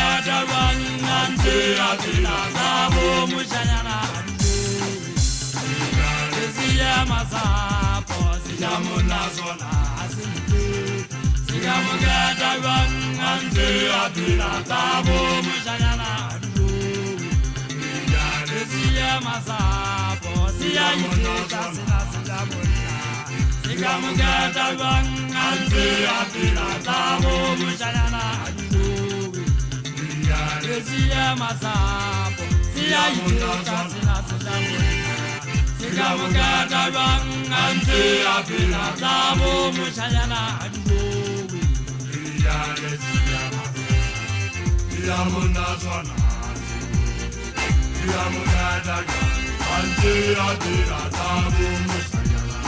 mugada wanganze atila zabo mushanyana siya masapo siya munazona asimbe siya mugada wanganze atila zabo mushanyana siya masapo siya yita sina siya munna siya mugada wanganze atila zabo mushanyana siya masapo siya yita sina siya munna siya mugada wanganze atila zabo mushanyana siya munazona siya mugada wanganze atila zabo mushanyana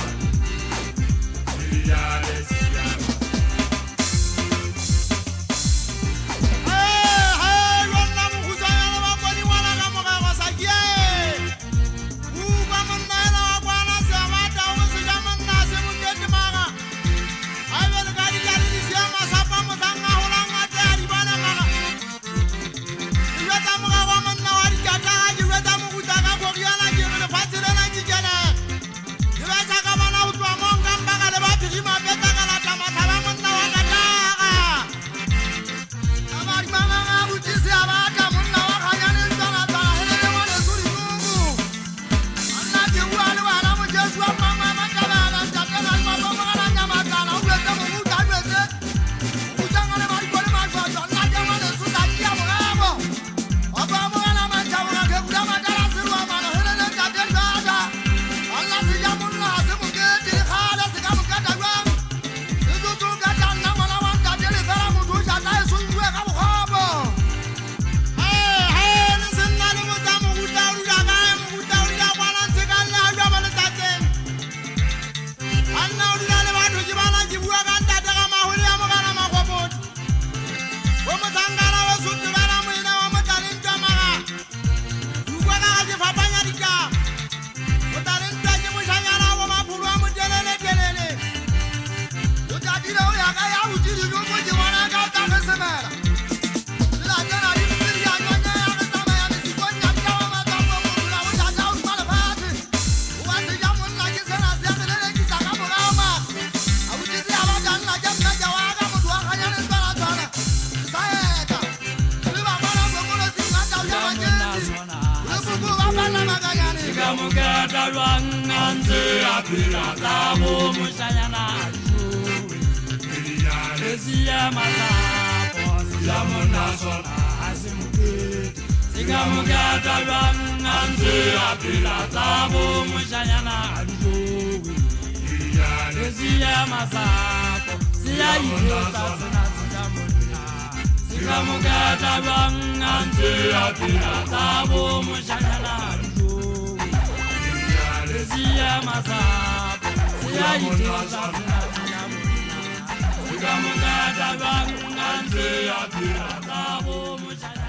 siya mugada wanganze atila zabo mushanyana siya masapo siya munazona asimbe siya mugada wanganze atila zabo mushanyana siya masapo siya yita sina siya munna siya mugada wanganze atila zabo mushanyana siya masapo siya yita sina siya munna siya mugada wanganze atila zabo mushanyana